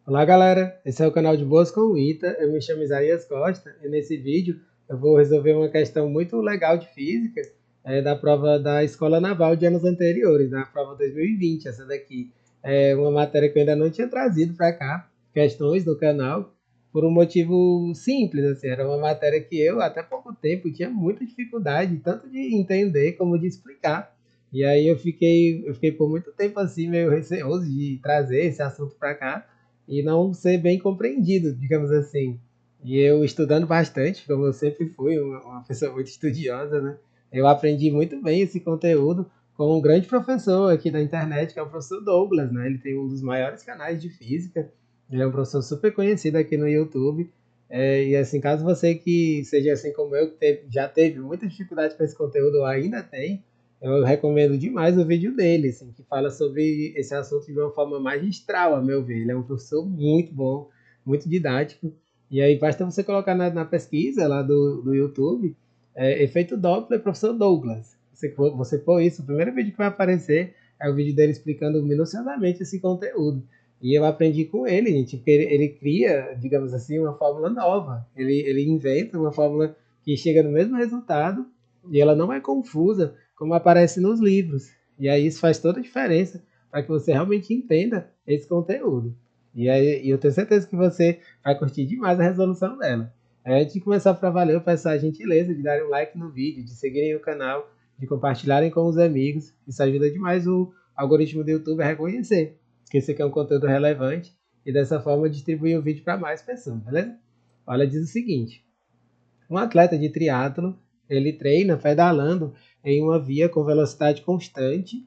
Olá galera, esse é o canal de Boas com o Ita, eu me chamo Isaías Costa e nesse vídeo eu vou resolver uma questão muito legal de física da prova da Escola Naval de anos anteriores, da prova 2020, essa daqui. É uma matéria que eu ainda não tinha trazido para cá, questões do canal, por um motivo simples, assim, era uma matéria que eu até pouco tempo tinha muita dificuldade, tanto de entender como de explicar. E aí eu fiquei por muito tempo assim meio receoso de trazer esse assunto para cá, e não ser bem compreendido, digamos assim. E eu estudando bastante, como eu sempre fui uma pessoa muito estudiosa, né? Eu aprendi muito bem esse conteúdo com um grande professor aqui da internet, que é o professor Douglas, né? Ele tem um dos maiores canais de física, ele é um professor super conhecido aqui no YouTube. E assim, caso você que seja assim como eu, que já teve muita dificuldade com esse conteúdo, ou ainda tem, eu recomendo demais o vídeo dele, assim, que fala sobre esse assunto de uma forma magistral, a meu ver. Ele é um professor muito bom, muito didático. E aí basta você colocar na pesquisa lá do YouTube, efeito Doppler, professor Douglas. Você pôr isso, o primeiro vídeo que vai aparecer é o vídeo dele explicando minuciosamente esse conteúdo. E eu aprendi com ele, gente, porque ele cria, digamos assim, uma fórmula nova. Ele inventa uma fórmula que chega no mesmo resultado e ela não é confusa, como aparece nos livros. E aí isso faz toda a diferença para que você realmente entenda esse conteúdo. E aí eu tenho certeza que você vai curtir demais a resolução dela. Antes de começar para valer, eu peço a gentileza de darem um like no vídeo, de seguirem o canal, de compartilharem com os amigos. Isso ajuda demais o algoritmo do YouTube a reconhecer que esse aqui é um conteúdo relevante e dessa forma distribuir o vídeo para mais pessoas, beleza? Olha, diz o seguinte: um atleta de triatlo, ele treina pedalando em uma via com velocidade constante.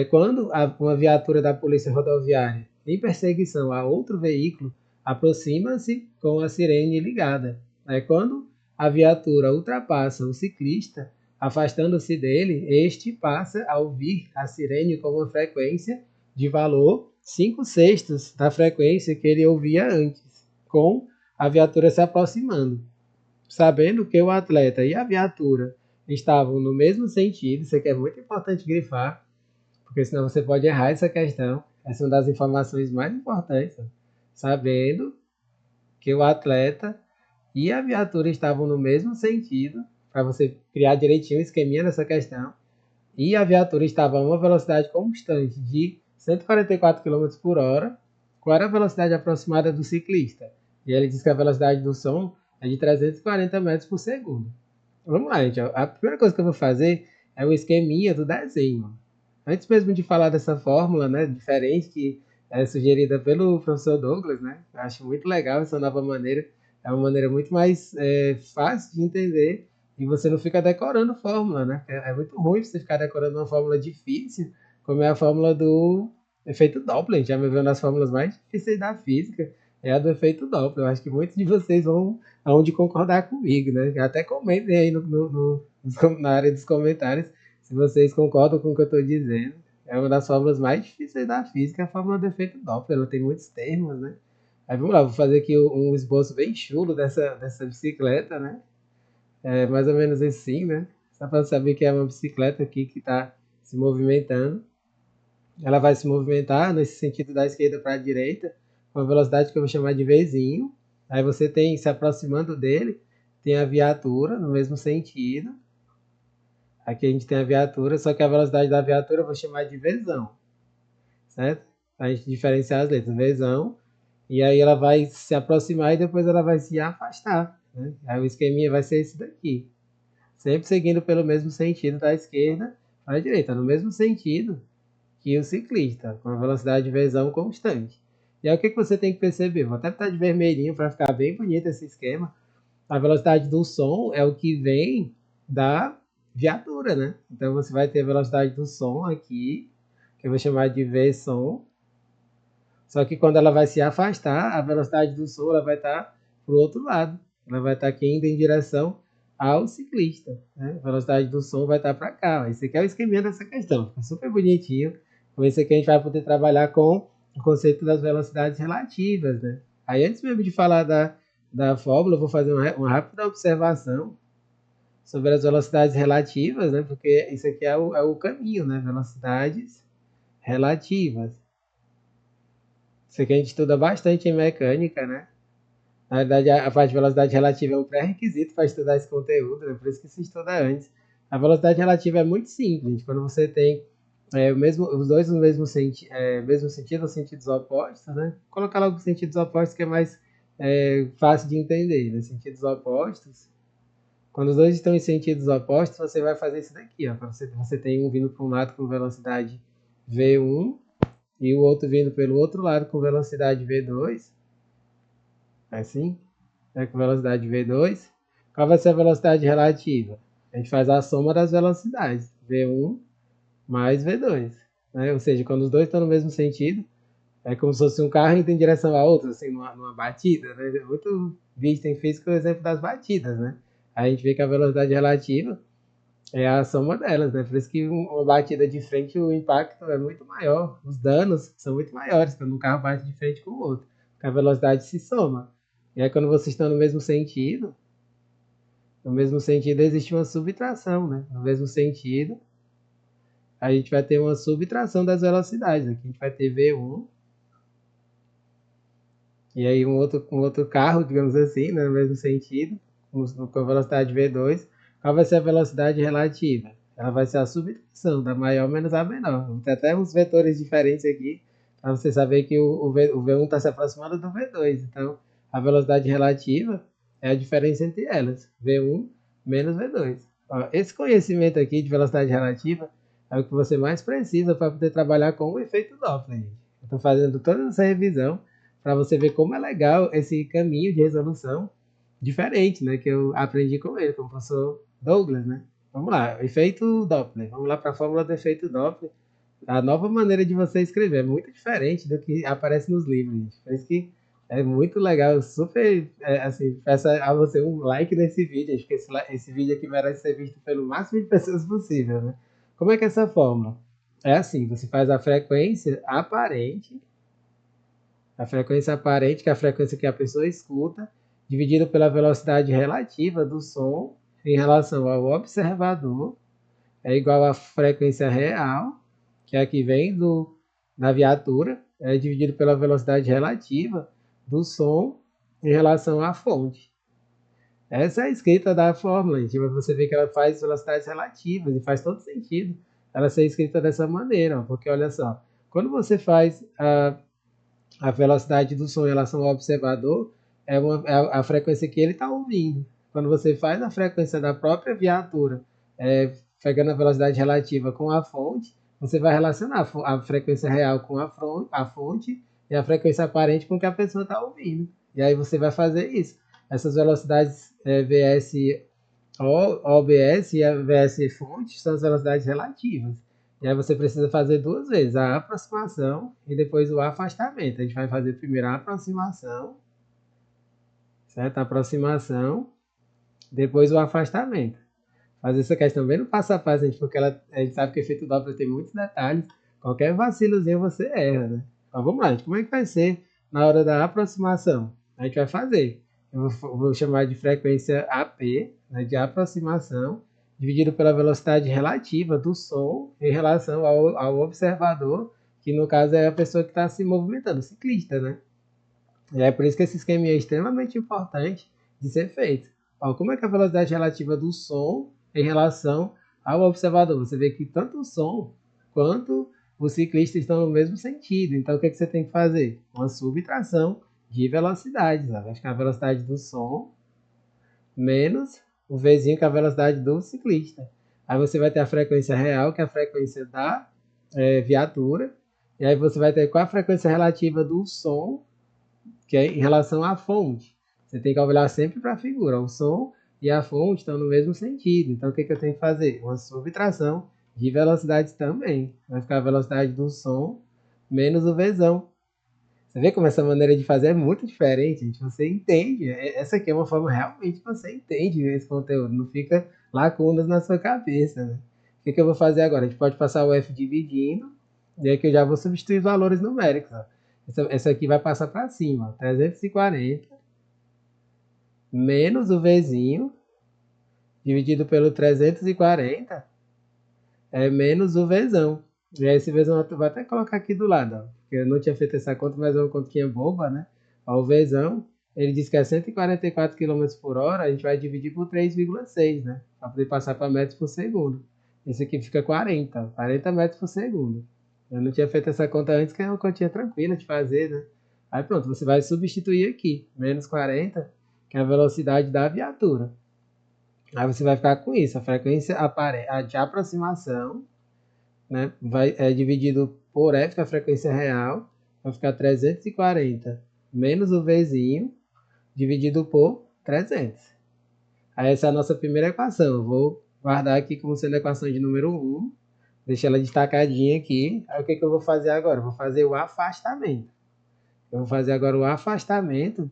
Quando uma viatura da polícia rodoviária, em perseguição a outro veículo, aproxima-se com a sirene ligada. Quando a viatura ultrapassa o ciclista, afastando-se dele, este passa a ouvir a sirene com uma frequência de valor 5 sextos da frequência que ele ouvia antes, com a viatura se aproximando. Sabendo que o atleta e a viatura estavam no mesmo sentido, isso aqui é muito importante grifar, porque senão você pode errar essa questão. Essa é uma das informações mais importantes. Sabendo que o atleta e a viatura estavam no mesmo sentido, para você criar direitinho o esqueminha dessa questão, e a viatura estava a uma velocidade constante de 144 km por hora, qual era a velocidade aproximada do ciclista? E ele diz que a velocidade do som é de 340 metros por segundo. Vamos lá, gente. A primeira coisa que eu vou fazer é o esqueminha do desenho. Antes mesmo de falar dessa fórmula, né, diferente que é sugerida pelo professor Douglas, né? Eu acho muito legal essa nova maneira. É uma maneira muito mais fácil de entender e você não fica decorando fórmula, né? É muito ruim você ficar decorando uma fórmula difícil, como é a fórmula do efeito Doppler. Já me viu nas fórmulas mais difíceis da física, é a do efeito Doppler. Eu acho que muitos de vocês vão aonde concordar comigo, né? Até comentem aí na área dos comentários se vocês concordam com o que eu estou dizendo. É uma das fórmulas mais difíceis da física, a fórmula do efeito Doppler. Ela tem muitos termos, né? Aí vamos lá, vou fazer aqui um esboço bem chulo dessa bicicleta, né? É mais ou menos assim, né? Só para saber que é uma bicicleta aqui que está se movimentando. Ela vai se movimentar nesse sentido da esquerda para a direita, com a velocidade que eu vou chamar de Vzinho. Aí você tem, se aproximando dele, tem a viatura no mesmo sentido. Aqui a gente tem a viatura, só que a velocidade da viatura eu vou chamar de Vzão, certo? Para a gente diferenciar as letras, Vzão. E aí ela vai se aproximar e depois ela vai se afastar, né? Aí o esqueminha vai ser esse daqui. Sempre seguindo pelo mesmo sentido da esquerda para a direita, no mesmo sentido que o ciclista, com a velocidade de Vzão constante. E aí o que você tem que perceber? Vou até botar de vermelhinho para ficar bem bonito esse esquema. A velocidade do som é o que vem da viatura, né? Então você vai ter a velocidade do som aqui, que eu vou chamar de V som. Só que quando ela vai se afastar, a velocidade do som ela vai estar para o outro lado. Ela vai estar aqui indo em direção ao ciclista. Né? A velocidade do som vai estar para cá. Esse aqui é o esqueminha dessa questão. Fica super bonitinho. Com esse aqui a gente vai poder trabalhar com o conceito das velocidades relativas. Né? Aí antes mesmo de falar da fórmula, eu vou fazer uma rápida observação sobre as velocidades relativas, né? Porque isso aqui é o caminho, né? Velocidades relativas. Isso aqui a gente estuda bastante em mecânica, né? Na verdade, a parte de velocidade relativa é um pré-requisito para estudar esse conteúdo, né? Por isso que se estuda antes. A velocidade relativa é muito simples. Quando você tem os dois no mesmo sentido, ou sentidos opostos, né? Vou colocar logo sentidos opostos que é mais fácil de entender, né? Sentidos opostos. Quando os dois estão em sentidos opostos, você vai fazer isso daqui, ó. Você tem um vindo para um lado com velocidade v1 e o outro vindo pelo outro lado com velocidade v2, assim, com velocidade v2. Qual vai ser a velocidade relativa? A gente faz a soma das velocidades, v1 mais v2. Né? Ou seja, quando os dois estão no mesmo sentido, é como se fosse um carro indo em direção a outro, assim, numa batida. Né? É muito visto em física o exemplo das batidas, né? A gente vê que a velocidade relativa é a soma delas, né? Por isso que uma batida de frente, o impacto é muito maior, os danos são muito maiores quando um carro bate de frente com o outro, porque a velocidade se soma. E aí quando vocês estão no mesmo sentido existe uma subtração, né? No mesmo sentido, a gente vai ter uma subtração das velocidades. Aqui a gente vai ter V1, e aí um outro carro, digamos assim, né? No mesmo sentido, com a velocidade V2. Qual vai ser a velocidade relativa? Ela vai ser a subtração da maior menos a menor. Vou ter até uns vetores diferentes aqui, para você saber que o V1 está se aproximando do V2. Então, a velocidade relativa é a diferença entre elas, V1 menos V2. Ó, esse conhecimento aqui de velocidade relativa é o que você mais precisa para poder trabalhar com o efeito Doppler. Eu estou fazendo toda essa revisão para você ver como é legal esse caminho de resolução diferente, né, que eu aprendi com ele, com o professor Douglas, né? Vamos lá, efeito Doppler. Vamos lá para a fórmula do efeito Doppler. A nova maneira de você escrever é muito diferente do que aparece nos livros, gente. Por isso que é muito legal, super, assim, peço a você um like nesse vídeo, acho que esse vídeo aqui merece ser visto pelo máximo de pessoas possível, né? Como é que é essa fórmula? É assim, você faz a frequência aparente, que é a frequência que a pessoa escuta, dividido pela velocidade relativa do som em relação ao observador, é igual à frequência real, que é a que vem da viatura, dividido pela velocidade relativa do som em relação à fonte. Essa é a escrita da fórmula, gente. Você vê que ela faz velocidades relativas e faz todo sentido ela ser escrita dessa maneira, porque olha só, quando você faz a velocidade do som em relação ao observador é a frequência que ele está ouvindo. Quando você faz a frequência da própria viatura, pegando a velocidade relativa com a fonte, você vai relacionar a frequência real com a fonte e a frequência aparente com o que a pessoa está ouvindo. E aí você vai fazer isso. Essas velocidades VS OBS e a VS fonte são as velocidades relativas. E aí você precisa fazer duas vezes, a aproximação e depois o afastamento. A gente vai fazer primeiro a aproximação, certo? A aproximação, depois o afastamento. Fazer essa questão bem no passo a passo, gente, porque a gente sabe que o efeito Doppler tem muitos detalhes. Qualquer vacilozinho você erra, né? Então vamos lá, gente. Como é que vai ser na hora da aproximação? A gente vai fazer. Eu vou chamar de frequência AP, né, de aproximação, dividido pela velocidade relativa do som em relação ao observador, que no caso é a pessoa que está se movimentando, o ciclista, né? E é por isso que esse esquema é extremamente importante de ser feito. Ó, como é que é a velocidade relativa do som em relação ao observador? Você vê que tanto o som quanto o ciclista estão no mesmo sentido. Então, o que, é que você tem que fazer? Uma subtração de velocidades. Ó. Vai ficar a velocidade do som menos o Vzinho, que é a velocidade do ciclista. Aí você vai ter a frequência real, que é a frequência da viatura. E aí você vai ter qual a frequência relativa do som, que é em relação à fonte. Você tem que olhar sempre para a figura. O som e a fonte estão no mesmo sentido. Então, o que, que eu tenho que fazer? Uma subtração de velocidades também. Vai ficar a velocidade do som menos o Vzão. Você vê como essa maneira de fazer é muito diferente, gente. Você entende. Essa aqui é uma forma realmente que você entende esse conteúdo. Não fica lacunas na sua cabeça, né? O que, que eu vou fazer agora? A gente pode passar o F dividindo. E aqui eu já vou substituir os valores numéricos. Ó. Essa aqui vai passar para cima. 340 menos o Vzinho dividido pelo 340 é menos o Vzão. E aí esse vezão eu vou até colocar aqui do lado, ó, porque eu não tinha feito essa conta, mas é uma continha boba, né? Ó, o vezão, ele diz que é 144 quilômetros por hora, a gente vai dividir por 3,6, né? Para poder passar para metros por segundo. Esse aqui fica 40 metros por segundo. Eu não tinha feito essa conta antes, que é uma continha tranquila de fazer, né? Aí pronto, você vai substituir aqui, menos 40, que é a velocidade da viatura. Aí você vai ficar com isso, a frequência de aproximação, né, é dividido por f, que é a frequência real, vai ficar 340 menos o vzinho, dividido por 300. Aí essa é a nossa primeira equação. Eu vou guardar aqui como sendo a equação de número 1, deixar ela destacadinha aqui. Aí o que eu vou fazer agora? Eu vou fazer o afastamento. Eu vou fazer agora o afastamento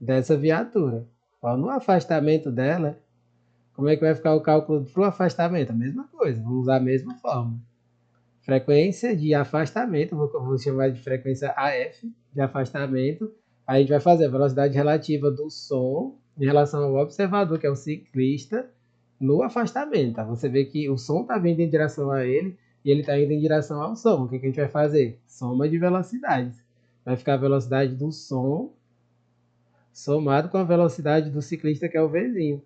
dessa viatura. Ó, no afastamento dela, como é que vai ficar o cálculo para o afastamento? A mesma coisa, vamos usar a mesma forma. Frequência de afastamento, vou chamar de frequência AF, de afastamento. Aí a gente vai fazer a velocidade relativa do som em relação ao observador, que é o ciclista, no afastamento. Tá? Você vê que o som está vindo em direção a ele e ele está indo em direção ao som. O que a gente vai fazer? Soma de velocidades. Vai ficar a velocidade do som somado com a velocidade do ciclista, que é o Vzinho.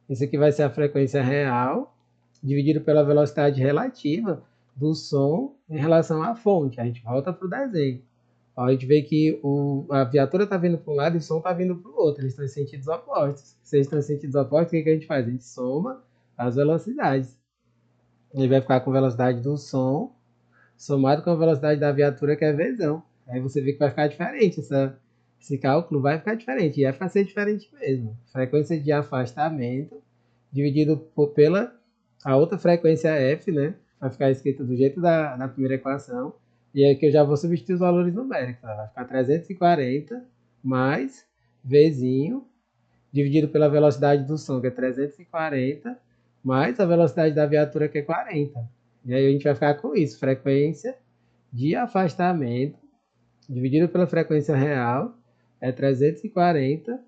Isso aqui vai ser a frequência real dividido pela velocidade relativa do som em relação à fonte. A gente volta para o desenho. Ó, a gente vê que a viatura está vindo para um lado e o som está vindo para o outro. Eles estão em sentidos opostos. Se eles estão em sentidos opostos, o que a gente faz? A gente soma as velocidades. Ele vai ficar com a velocidade do som somado com a velocidade da viatura, que é Vzão. Aí você vê que vai ficar diferente. Esse cálculo vai ficar diferente. E é para ser diferente mesmo. Frequência de afastamento dividido pela a outra frequência f, né? Vai ficar escrito do jeito da primeira equação. E aí que eu já vou substituir os valores numéricos. Tá? Vai ficar 340 mais Vzinho dividido pela velocidade do som, que é 340, mais a velocidade da viatura, que é 40. E aí a gente vai ficar com isso. Frequência de afastamento dividido pela frequência real é 340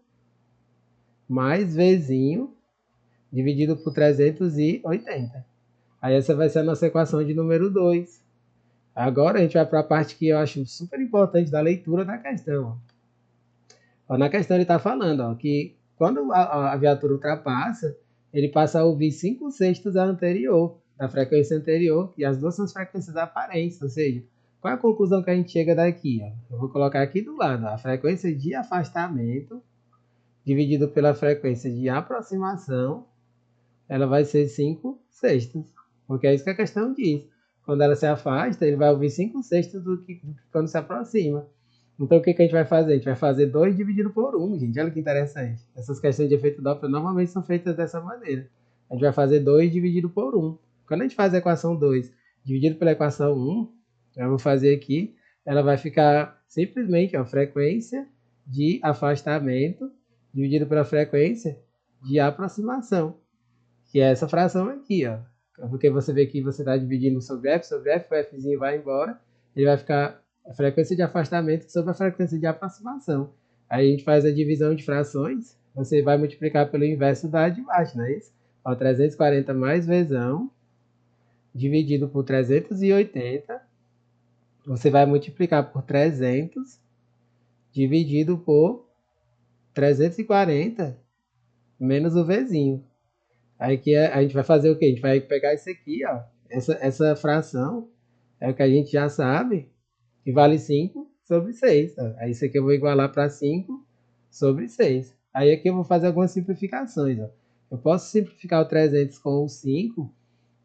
mais Vzinho dividido por 380. Aí essa vai ser a nossa equação de número 2. Agora a gente vai para a parte que eu acho super importante da leitura da questão. Ó, na questão ele está falando que quando a viatura ultrapassa, ele passa a ouvir 5/6 da anterior, da frequência anterior, e as duas são as frequências aparentes, ou seja, qual é a conclusão que a gente chega daqui? Ó? Eu vou colocar aqui do lado, ó, a frequência de afastamento dividido pela frequência de aproximação, ela vai ser 5/6, porque é isso que a questão diz. Quando ela se afasta, ele vai ouvir 5/6 do que quando se aproxima. Então o que a gente vai fazer? A gente vai fazer 2 dividido por 1, gente. Olha que interessante. Essas questões de efeito Doppler normalmente são feitas dessa maneira. A gente vai fazer 2 dividido por 1. Quando a gente faz a equação 2 dividido pela equação 1, eu vou fazer aqui, ela vai ficar simplesmente a frequência de afastamento dividido pela frequência de aproximação, que é essa fração aqui, ó. Porque você vê que você está dividindo sobre f, o fzinho vai embora, ele vai ficar a frequência de afastamento sobre a frequência de aproximação. Aí a gente faz a divisão de frações, você vai multiplicar pelo inverso da de baixo, não é isso? Ó, 340 mais Vzão, dividido por 380, você vai multiplicar por 300, dividido por 340, menos o Vzinho. Aí que a gente vai fazer o quê? A gente vai pegar isso aqui, ó. Essa fração é o que a gente já sabe, que vale 5/6. Ó. Aí isso aqui eu vou igualar para 5/6. Aí aqui eu vou fazer algumas simplificações. Ó. Eu posso simplificar o 300 com o 5,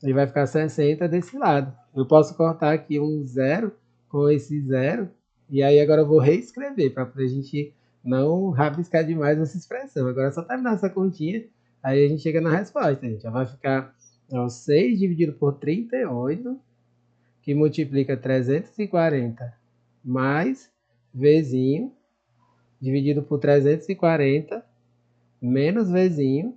e vai ficar 60 desse lado. Eu posso cortar aqui um 0 com esse 0, e aí agora eu vou reescrever, para a gente não rabiscar demais essa expressão. Agora é só terminar essa continha, aí a gente chega na resposta. A gente já vai ficar 6 dividido por 38, que multiplica 340 mais Vzinho, dividido por 340 menos Vzinho,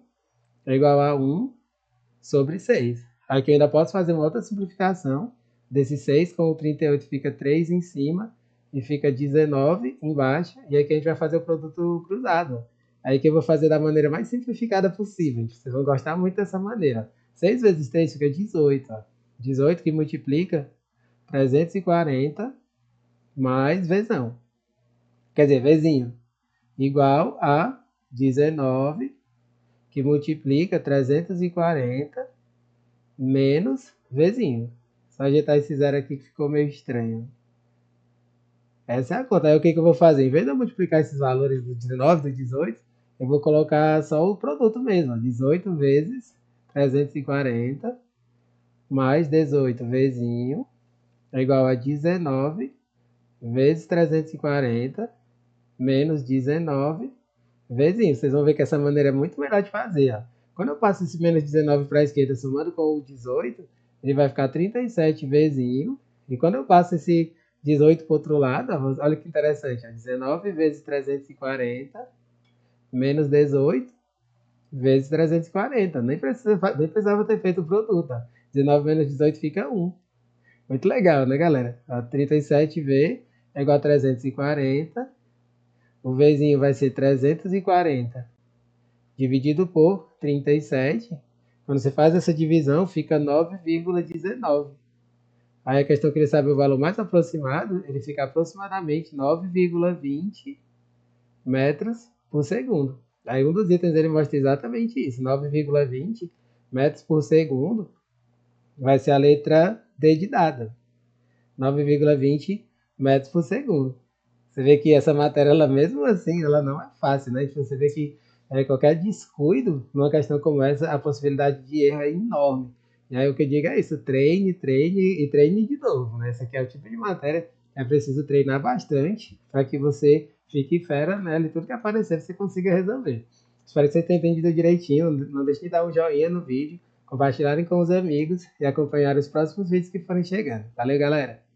é igual a 1/6. Aqui eu ainda posso fazer uma outra simplificação. Desse 6 com o 38 fica 3 em cima e fica 19 embaixo. E aqui a gente vai fazer o produto cruzado. Aí que eu vou fazer da maneira mais simplificada possível. Vocês vão gostar muito dessa maneira. 6 vezes 3 fica 18. Ó. 18 que multiplica 340 mais vezão. Quer dizer, vezinho. Igual a 19 que multiplica 340 menos vezinho. Só ajeitar esse zero aqui que ficou meio estranho. Essa é a conta. Aí o que eu vou fazer? Em vez de eu multiplicar esses valores do 19, do 18, eu vou colocar só o produto mesmo. 18 vezes 340 mais 18 vezinho é igual a 19 vezes 340 menos 19 vezinho. Vocês vão ver que essa maneira é muito melhor de fazer. Ó. Quando eu passo esse menos 19 para a esquerda somando com o 18, ele vai ficar 37 vezinho. E quando eu passo esse 18 para o outro lado, ó, olha que interessante. Ó, 19 vezes 340 menos 18 vezes 340. Nem precisava ter feito o produto. Ó. 19 menos 18 fica 1. Muito legal, né, galera? Ó, 37V é igual a 340. O Vzinho vai ser 340 dividido por 37. Quando você faz essa divisão, fica 9,19. Aí a questão queria saber o valor mais aproximado, ele fica aproximadamente 9,20 metros por segundo. Aí um dos itens ele mostra exatamente isso, 9,20 metros por segundo vai ser a letra D de dada. 9,20 metros por segundo. Você vê que essa matéria, ela mesmo assim, ela não é fácil, né? Você vê que qualquer descuido numa questão como essa, a possibilidade de erro é enorme. E aí o que eu digo é isso, treine, treine e treine de novo, né? Esse aqui é o tipo de matéria que é preciso treinar bastante para que você fique fera nela e tudo que aparecer você consiga resolver. Espero que você tenha entendido direitinho, não deixe de dar um joinha no vídeo, compartilharem com os amigos e acompanhar os próximos vídeos que forem chegando. Valeu, galera!